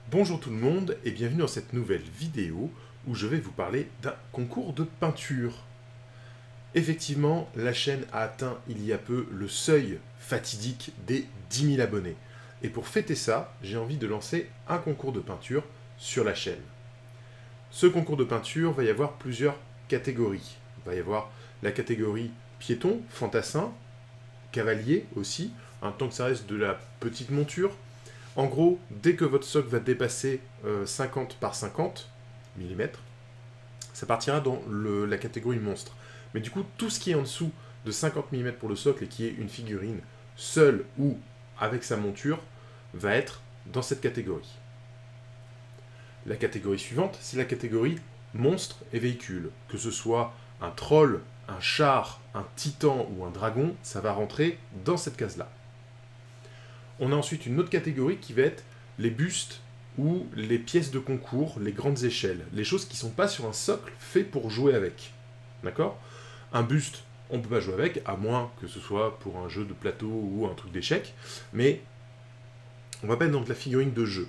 Bonjour tout le monde et bienvenue dans cette nouvelle vidéo où je vais vous parler d'un concours de peinture. Effectivement, la chaîne a atteint il y a peu le seuil fatidique des 10 000 abonnés. Et pour fêter ça, j'ai envie de lancer un concours de peinture sur la chaîne. Ce concours de peinture va y avoir plusieurs catégories. Il va y avoir la catégorie piéton, fantassin, cavalier aussi, tant que ça reste de la petite monture. En gros, dès que votre socle va dépasser 50 par 50 mm, ça partira dans la catégorie monstre. Mais du coup, tout ce qui est en dessous de 50 mm pour le socle et qui est une figurine seule ou avec sa monture, va être dans cette catégorie. La catégorie suivante, c'est la catégorie monstre et véhicule. Que ce soit un troll, un char, un titan ou un dragon, ça va rentrer dans cette case-là. On a ensuite une autre catégorie qui va être les bustes ou les pièces de concours, les grandes échelles. Les choses qui ne sont pas sur un socle fait pour jouer avec. D'accord ? Un buste, on ne peut pas jouer avec, à moins que ce soit pour un jeu de plateau ou un truc d'échecs. Mais on va pas être dans de la figurine de jeu.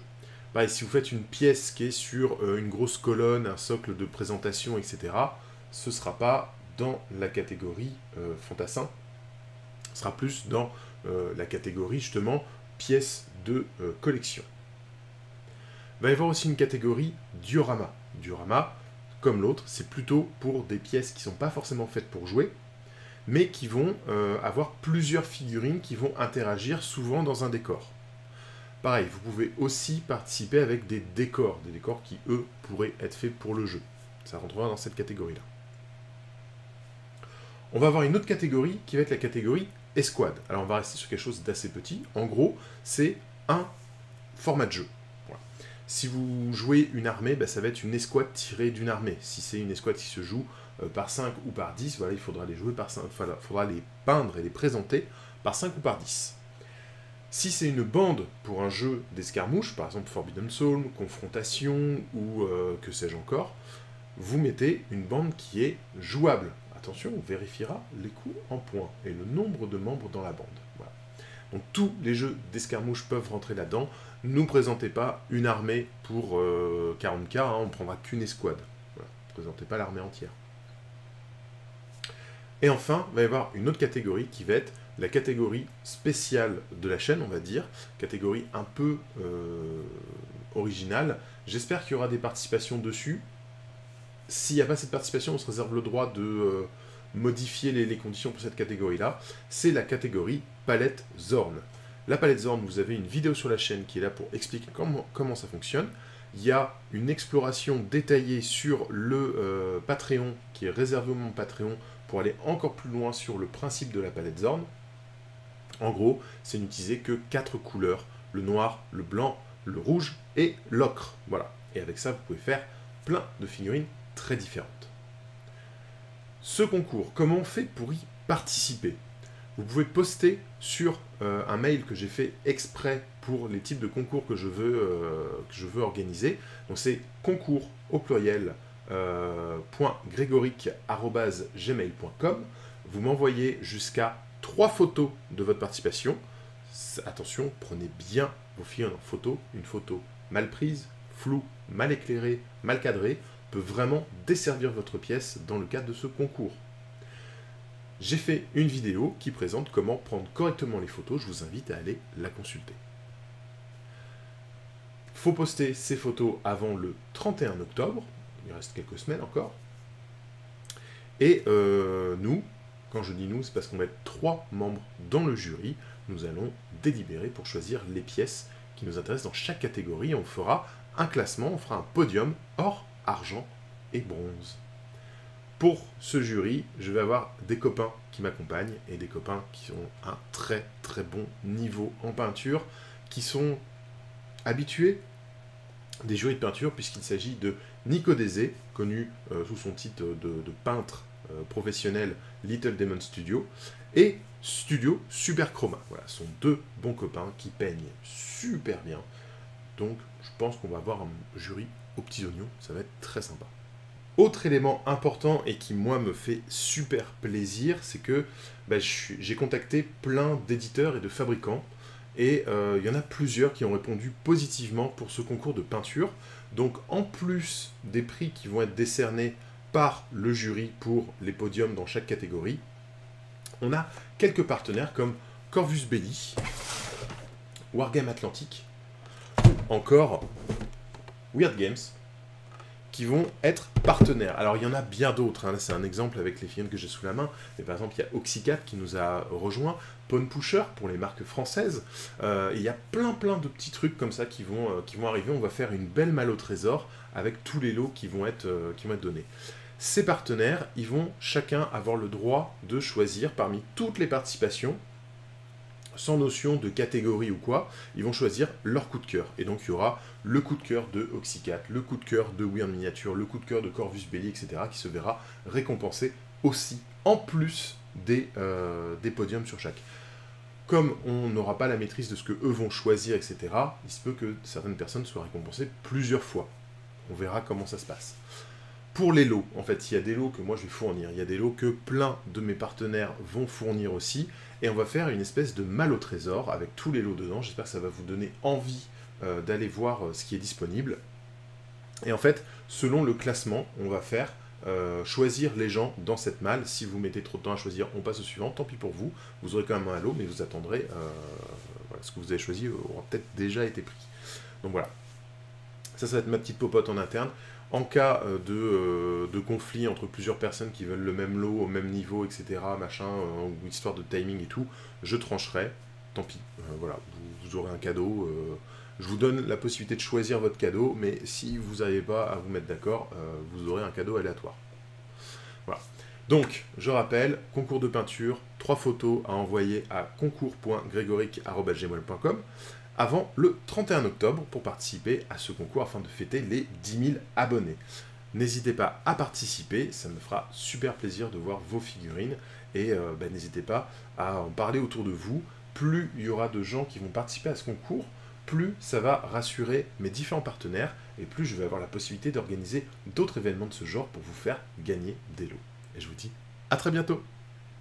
Pareil, si vous faites une pièce qui est sur une grosse colonne, un socle de présentation, etc., ce ne sera pas dans la catégorie fantassin. Ce sera plus dans la catégorie, justement, pièces de collection. Il va y avoir aussi une catégorie diorama. Diorama, comme l'autre, c'est plutôt pour des pièces qui ne sont pas forcément faites pour jouer, mais qui vont avoir plusieurs figurines qui vont interagir souvent dans un décor. Pareil, vous pouvez aussi participer avec des décors qui, eux, pourraient être faits pour le jeu. Ça rentrera dans cette catégorie-là. On va avoir une autre catégorie qui va être la catégorie escouade. Alors on va rester sur quelque chose d'assez petit. En gros, c'est un format de jeu. Voilà. Si vous jouez une armée, ça va être une escouade tirée d'une armée. Si c'est une escouade qui se joue par 5 ou par 10, voilà, il faudra les jouer par 5, il faudra les peindre et les présenter par 5 ou par 10. Si c'est une bande pour un jeu d'escarmouche, par exemple Forbidden Soul, Confrontation ou que sais-je encore, vous mettez une bande qui est jouable. Attention, on vérifiera les coups en points et le nombre de membres dans la bande. Voilà. Donc tous les jeux d'escarmouche peuvent rentrer là-dedans. Ne nous présentez pas une armée pour 40K, on ne prendra qu'une escouade. Voilà. Ne présentez pas l'armée entière. Et enfin, il va y avoir une autre catégorie qui va être la catégorie spéciale de la chaîne, on va dire, catégorie un peu originale. J'espère qu'il y aura des participations dessus. S'il n'y a pas cette participation, on se réserve le droit de modifier les conditions pour cette catégorie-là. C'est la catégorie palette Zorn. La palette Zorn, vous avez une vidéo sur la chaîne qui est là pour expliquer comment ça fonctionne. Il y a une exploration détaillée sur le Patreon, qui est réservé au mon Patreon, pour aller encore plus loin sur le principe de la palette Zorn. En gros, c'est n'utiliser que 4 couleurs, le noir, le blanc, le rouge et l'ocre. Voilà. Et avec ça, vous pouvez faire plein de figurines très différentes. Ce concours, comment on fait pour y participer? Vous pouvez poster sur un mail que j'ai fait exprès pour les types de concours que je veux organiser. Donc c'est concours au pluriel .grégoric@gmail.com. Vous m'envoyez jusqu'à 3 photos de votre participation. Attention, prenez bien vos figurines en photo. Une photo mal prise, floue, mal éclairée, mal cadrée peut vraiment desservir votre pièce dans le cadre de ce concours. J'ai fait une vidéo qui présente comment prendre correctement les photos. Je vous invite à aller la consulter. Il faut poster ces photos avant le 31 octobre. Il reste quelques semaines encore. Et nous, quand je dis nous, c'est parce qu'on va être 3 membres dans le jury. Nous allons délibérer pour choisir les pièces qui nous intéressent dans chaque catégorie. On fera un classement, on fera un podium or, argent et bronze. Pour ce jury, je vais avoir des copains qui m'accompagnent et des copains qui ont un très très bon niveau en peinture, qui sont habitués des jurys de peinture, puisqu'il s'agit de Nico Dézé, connu sous son titre de peintre professionnel Little Demon Studio, et Studio Super Chroma. Voilà, ce sont 2 bons copains qui peignent super bien. Donc je pense qu'on va avoir un jury aux petits oignons, ça va être très sympa. Autre élément important et qui, moi, me fait super plaisir, c'est que j'ai contacté plein d'éditeurs et de fabricants et il y en a plusieurs qui ont répondu positivement pour ce concours de peinture. Donc en plus des prix qui vont être décernés par le jury pour les podiums dans chaque catégorie, on a quelques partenaires comme Corvus Belli, Wargame Atlantique, ou encore Weird Games, qui vont être partenaires. Alors il y en a bien d'autres, hein. Là c'est un exemple avec les figurines que j'ai sous la main, mais par exemple il y a Oxycat qui nous a rejoint, Pawn Pusher pour les marques françaises, il y a plein de petits trucs comme ça qui vont arriver. On va faire une belle malle au trésor avec tous les lots qui vont être donnés. Ces partenaires, ils vont chacun avoir le droit de choisir parmi toutes les participations, sans notion de catégorie ou quoi, ils vont choisir leur coup de cœur. Et donc il y aura le coup de cœur de Oxycat, le coup de cœur de Weird Miniature, le coup de cœur de Corvus Belli, etc., qui se verra récompensé aussi, en plus des podiums sur chaque. Comme on n'aura pas la maîtrise de ce que eux vont choisir, etc., il se peut que certaines personnes soient récompensées plusieurs fois. On verra comment ça se passe. Pour les lots, en fait, il y a des lots que moi je vais fournir, il y a des lots que plein de mes partenaires vont fournir aussi, et on va faire une espèce de malle au trésor avec tous les lots dedans. J'espère que ça va vous donner envie d'aller voir ce qui est disponible. Et en fait, selon le classement, on va faire choisir les gens dans cette malle. Si vous mettez trop de temps à choisir, on passe au suivant, tant pis pour vous. Vous aurez quand même un lot, mais vous attendrez, voilà, ce que vous avez choisi aura peut-être déjà été pris. Donc voilà, ça va être ma petite popote en interne. En cas de conflit entre plusieurs personnes qui veulent le même lot, au même niveau, etc., machin, ou histoire de timing et tout, je trancherai, tant pis, voilà, vous aurez un cadeau, je vous donne la possibilité de choisir votre cadeau, mais si vous n'arrivez pas à vous mettre d'accord, vous aurez un cadeau aléatoire. Voilà. Donc, je rappelle, concours de peinture, 3 photos à envoyer à concours.gregoric@gmail.com avant le 31 octobre pour participer à ce concours afin de fêter les 10 000 abonnés. N'hésitez pas à participer, ça me fera super plaisir de voir vos figurines et n'hésitez pas à en parler autour de vous. Plus il y aura de gens qui vont participer à ce concours, plus ça va rassurer mes différents partenaires et plus je vais avoir la possibilité d'organiser d'autres événements de ce genre pour vous faire gagner des lots. Et je vous dis à très bientôt!